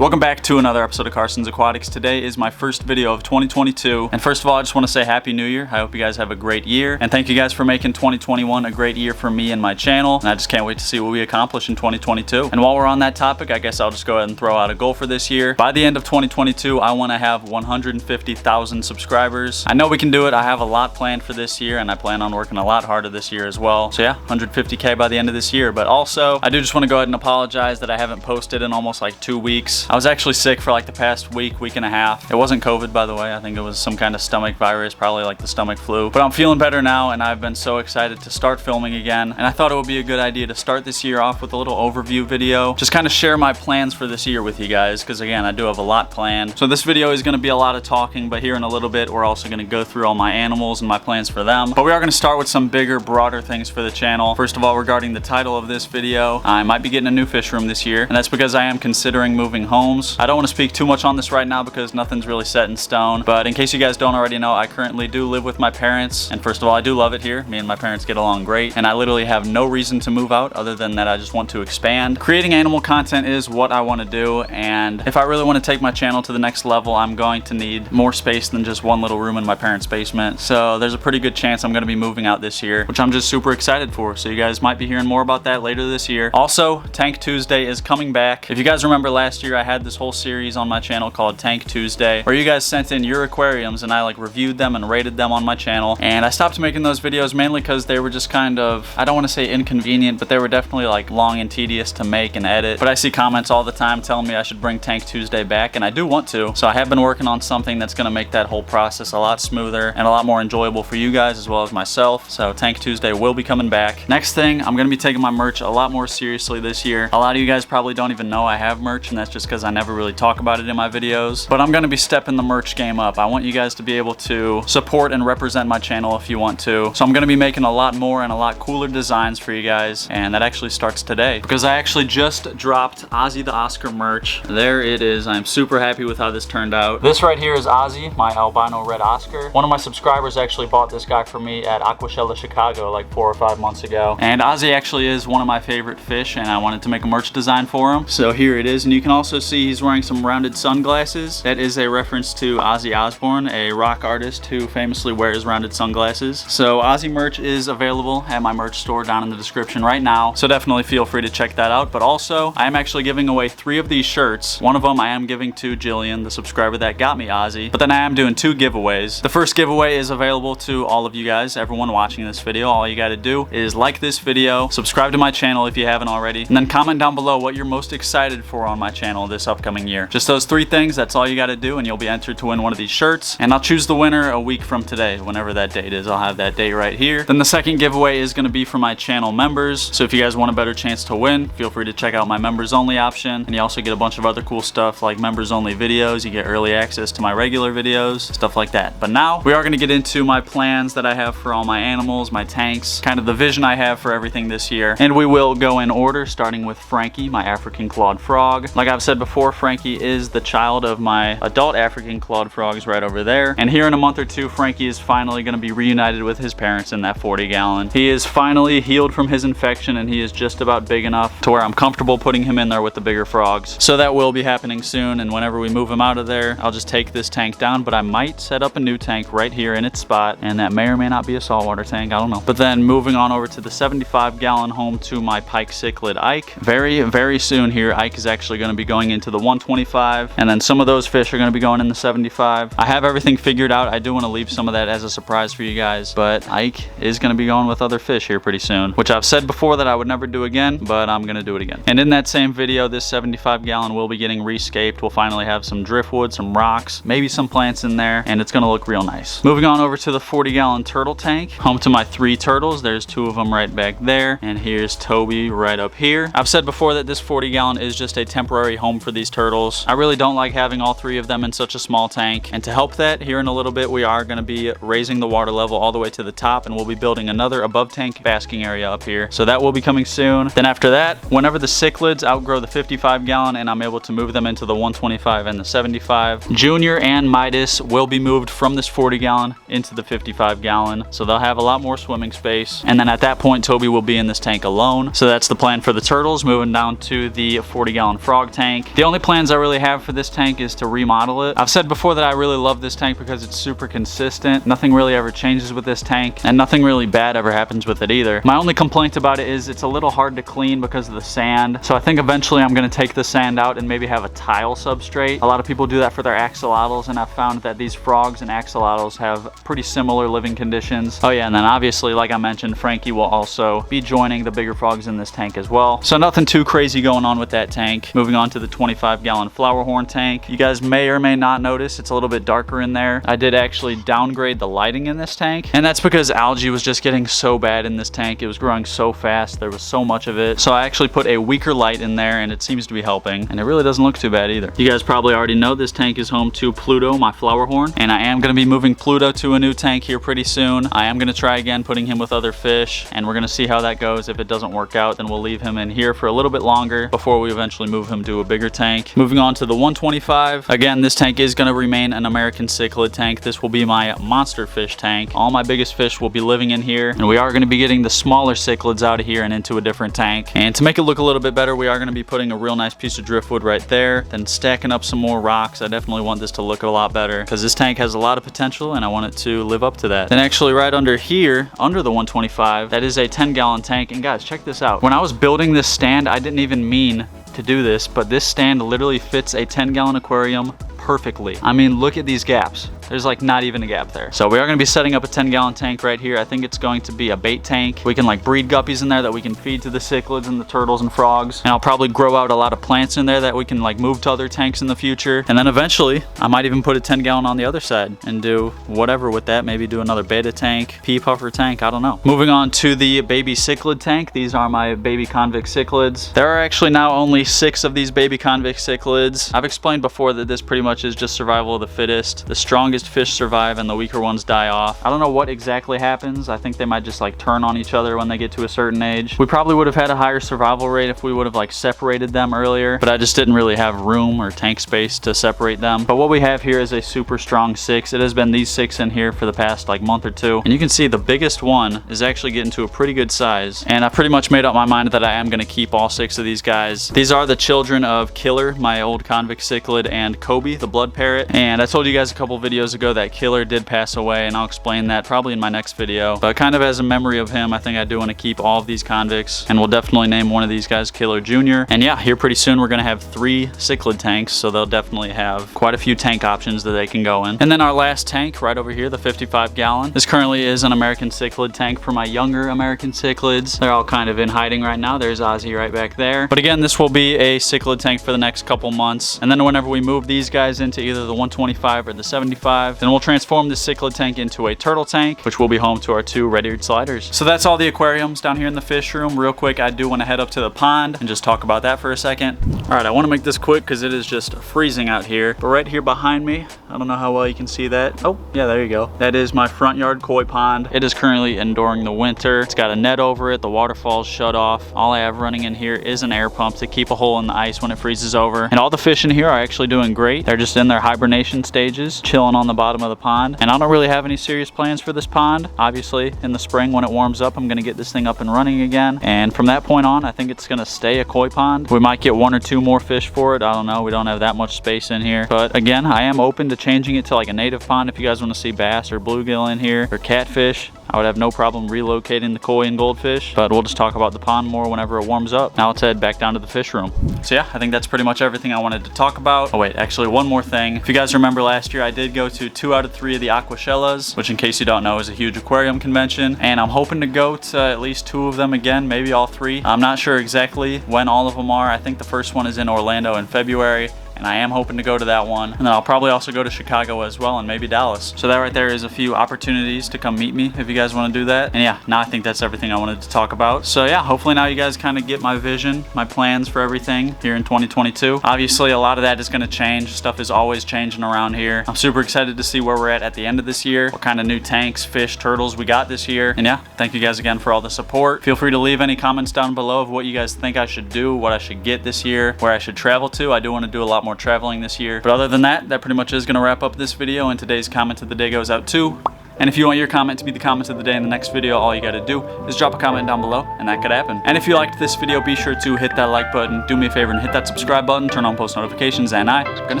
Welcome back to another episode of Carson's Aquatics. Today is my first video of 2022. And first of all, I just want to say Happy New Year. I hope you guys have a great year. And thank you guys for making 2021 a great year for me and my channel. And I just can't wait to see what we accomplish in 2022. And while we're on that topic, I guess I'll just go ahead and throw out a goal for this year. By the end of 2022, I want to have 150,000 subscribers. I know we can do it. I have a lot planned for this year, and I plan on working a lot harder this year as well. So yeah, 150K by the end of this year. But also, I do just want to go ahead and apologize that I haven't posted in almost like 2 weeks. I was actually sick for like the past week and a half. It wasn't COVID, by the way. I think it was some kind of stomach virus, probably like the stomach flu. But I'm feeling better now, and I've been so excited to start filming again. And I thought it would be a good idea to start this year off with a little overview video. Just kind of share my plans for this year with you guys, because again, I do have a lot planned. So this video is going to be a lot of talking, but here in a little bit, we're also going to go through all my animals and my plans for them. But we are going to start with some bigger, broader things for the channel. First of all, regarding the title of this video, I might be getting a new fish room this year, and that's because I am considering moving homes. I don't want to speak too much on this right now because nothing's really set in stone, but in case you guys don't already know, I currently do live with my parents, and first of all, I do love it here. Me and my parents get along great, and I literally have no reason to move out other than that I just want to expand. Creating animal content is what I want to do, and if I really want to take my channel to the next level, I'm going to need more space than just one little room in my parents' basement. So there's a pretty good chance I'm going to be moving out this year, which I'm just super excited for. So you guys might be hearing more about that later this year. Also, Tank Tuesday is coming back. If you guys remember last year, I had this whole series on my channel called Tank Tuesday, where you guys sent in your aquariums and I like reviewed them and rated them on my channel. And I stopped making those videos mainly because they were just kind of, I don't want to say inconvenient, but they were definitely like long and tedious to make and edit. But I see comments all the time telling me I should bring Tank Tuesday back, and I do want to. So I have been working on something that's going to make that whole process a lot smoother and a lot more enjoyable for you guys as well as myself. So Tank Tuesday will be coming back. Next thing, I'm going to be taking my merch a lot more seriously this year. A lot of you guys probably don't even know I have merch, and that's just because I never really talk about it in my videos. But I'm going to be stepping the merch game up. I want you guys to be able to support and represent my channel if you want to. So I'm going to be making a lot more and a lot cooler designs for you guys, and that actually starts today because I actually just dropped Ozzy the Oscar merch. There it is. I'm super happy with how this turned out. This right here is Ozzy, my albino red Oscar. One of my subscribers actually bought this guy for me at Aquatics, Chicago like 4 or 5 months ago. And Ozzy actually is one of my favorite fish, and I wanted to make a merch design for him. So here it is, and you can also see he's wearing some rounded sunglasses. That is a reference to Ozzy Osbourne, a rock artist who famously wears rounded sunglasses. So Ozzy merch is available at my merch store down in the description right now. So definitely feel free to check that out. But also, I am actually giving away 3 of these shirts. One of them I am giving to Jillian, the subscriber that got me Ozzy. But then I am doing 2 giveaways. The first giveaway is available to all of you guys, everyone watching this video. All you gotta do is like this video, subscribe to my channel if you haven't already, and then comment down below what you're most excited for on my channel this upcoming year. Just those 3 things, that's all you gotta do, and you'll be entered to win one of these shirts. And I'll choose the winner a week from today, whenever that date is. I'll have that date right here. Then the second giveaway is gonna be for my channel members. So if you guys want a better chance to win, feel free to check out my members only option. And you also get a bunch of other cool stuff like members only videos. You get early access to my regular videos, stuff like that. But now we are gonna get into my plans that I have for all my animals, my tanks, kind of the vision I have for everything this year. And we will go in order, starting with Frankie, my African clawed frog. Like I've said before, Frankie is the child of my adult African clawed frogs right over there. And here in a month or 2, Frankie is finally going to be reunited with his parents in that 40-gallon. He is finally healed from his infection, and he is just about big enough to where I'm comfortable putting him in there with the bigger frogs. So that will be happening soon, and whenever we move him out of there, I'll just take this tank down, but I might set up a new tank right here in its spot, and that may or may not be a saltwater tank, I don't know. But then moving on over to the 75-gallon home to my pike cichlid Ike. Very, very soon here, Ike is actually going to be going into the 125, and then some of those fish are going to be going in the 75. I have everything figured out. I do want to leave some of that as a surprise for you guys, but Ike is going to be going with other fish here pretty soon, which I've said before that I would never do again, but I'm going to do it again. And in that same video, this 75-gallon will be getting rescaped. We'll finally have some driftwood, some rocks, maybe some plants in there, and it's going to look real nice. Moving on over to the 40-gallon turtle tank, home to my 3 turtles. There's 2 of them right back there, and here's Toby right up here. I've said before that this 40-gallon is just a temporary home for these turtles. I really don't like having all 3 of them in such a small tank, and to help that, here in a little bit we are going to be raising the water level all the way to the top, and we'll be building another above tank basking area up here. So that will be coming soon. Then after that, whenever the cichlids outgrow the 55-gallon and I'm able to move them into the 125 and the 75, Junior and Midas will be moved from this 40-gallon into the 55-gallon, so they'll have a lot more swimming space. And then at that point, Toby will be in this tank alone. So that's the plan for the turtles, moving down to the 40-gallon frog tank. The only plans I really have for this tank is to remodel it. I've said before that I really love this tank because it's super consistent. Nothing really ever changes with this tank, and nothing really bad ever happens with it either. My only complaint about it is it's a little hard to clean because of the sand. So I think eventually I'm going to take the sand out and maybe have a tile substrate. A lot of people do that for their axolotls, and I've found that these frogs and axolotls have pretty similar living conditions. Oh yeah, and then obviously, like I mentioned, Frankie will also be joining the bigger frogs in this tank as well. So nothing too crazy going on with that tank. Moving on to the 25-gallon flower horn tank. You guys may or may not notice it's a little bit darker in there. I did actually downgrade the lighting in this tank, and that's because algae was just getting so bad in this tank. It was growing so fast. There was so much of it. So I actually put a weaker light in there, and it seems to be helping, and it really doesn't look too bad either. You guys probably already know this tank is home to Pluto, my flower horn, and I am going to be moving Pluto to a new tank here pretty soon. I am going to try again putting him with other fish, and we're going to see how that goes. If it doesn't work out, then we'll leave him in here for a little bit longer before we eventually move him to a bigger tank. Moving on to the 125. Again, this tank is going to remain an American cichlid tank. This will be my monster fish tank. All my biggest fish will be living in here, and we are going to be getting the smaller cichlids out of here and into a different tank. And to make it look a little bit better, we are going to be putting a real nice piece of driftwood right there, then stacking up some more rocks. I definitely want this to look a lot better because this tank has a lot of potential, and I want it to live up to that. Then actually right under here, under the 125, that is a 10-gallon tank. And guys, check this out. When I was building this stand, I didn't even mean to do this, but this stand literally fits a 10-gallon aquarium perfectly. I mean, look at these gaps. There's like not even a gap there. So we are going to be setting up a 10-gallon tank right here. I think it's going to be a bait tank. We can like breed guppies in there that we can feed to the cichlids and the turtles and frogs. And I'll probably grow out a lot of plants in there that we can like move to other tanks in the future. And then eventually I might even put a 10-gallon on the other side and do whatever with that. Maybe do another beta tank, pea puffer tank, I don't know. Moving on to the baby cichlid tank. These are my baby convict cichlids. There are actually now only 6 of these baby convict cichlids. I've explained before that this pretty much is just survival of the fittest. The strongest fish survive and the weaker ones die off. I don't know what exactly happens. I think they might just like turn on each other when they get to a certain age. We probably would have had a higher survival rate if we would have like separated them earlier, but I just didn't really have room or tank space to separate them. But what we have here is a super strong 6. It has been these 6 in here for the past like month or two, and you can see the biggest one is actually getting to a pretty good size, and I pretty much made up my mind that I am going to keep all 6 of these guys. These are the children of Killer, my old convict cichlid, and Kobe, the blood parrot. And I told you guys a couple videos ago that Killer did pass away, and I'll explain that probably in my next video. But kind of as a memory of him, I think I do want to keep all of these convicts, and we'll definitely name one of these guys Killer Jr. And yeah, here pretty soon we're going to have 3 cichlid tanks, so they'll definitely have quite a few tank options that they can go in. And then our last tank right over here, the 55-gallon. This currently is an American cichlid tank for my younger American cichlids. They're all kind of in hiding right now. There's Ozzy right back there. But again, this will be a cichlid tank for the next couple months. And then whenever we move these guys into either the 125 or the 75, then we'll transform the cichlid tank into a turtle tank, which will be home to our 2 red-eared sliders. So that's all the aquariums down here in the fish room. Real quick, I do want to head up to the pond and just talk about that for a second. All right, I want to make this quick because it is just freezing out here. But right here behind me, I don't know how well you can see that. Oh, yeah, there you go. That is my front yard koi pond. It is currently enduring the winter. It's got a net over it. The waterfall's shut off. All I have running in here is an air pump to keep a hole in the ice when it freezes over. And all the fish in here are actually doing great. They're just in their hibernation stages, chilling on the bottom of the pond. And I don't really have any serious plans for this pond. Obviously, in the spring when it warms up, I'm going to get this thing up and running again. And from that point on, I think it's going to stay a koi pond. We might get 1 or 2 more fish for it. I don't know. We don't have that much space in here. But again, I am open to changing it to like a native pond if you guys want to see bass or bluegill in here or catfish. I would have no problem relocating the koi and goldfish, but we'll just talk about the pond more whenever it warms up. Now let's head back down to the fish room. So yeah, I think that's pretty much everything I wanted to talk about. Oh wait, actually one more thing. If you guys remember last year, I did go to 2 out of 3 of the Aquashellas, which in case you don't know is a huge aquarium convention, and I'm hoping to go to at least 2 of them again, maybe all 3. I'm not sure exactly when all of them are. I think the first one is in Orlando in February, and I am hoping to go to that one. And then I'll probably also go to Chicago as well, and maybe Dallas. So that right there is a few opportunities to come meet me if you guys want to do that. And yeah, now I think that's everything I wanted to talk about. So yeah, hopefully now you guys kind of get my vision, my plans for everything here in 2022. Obviously, a lot of that is going to change. Stuff is always changing around here. I'm super excited to see where we're at the end of this year, what kind of new tanks, fish, turtles we got this year. And yeah, thank you guys again for all the support. Feel free to leave any comments down below of what you guys think I should do, what I should get this year, where I should travel to. I do want to do a lot more traveling this year. But other than that, that pretty much is going to wrap up this video, and today's comment of the day goes out to And if you want your comment to be the comment of the day in the next video, all you gotta do is drop a comment down below, and that could happen. And if you liked this video, be sure to hit that like button, do me a favor and hit that subscribe button, turn on post notifications, and I'm gonna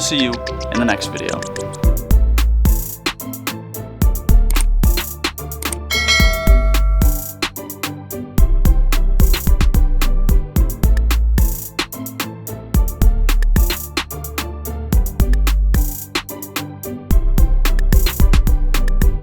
see you in the next video.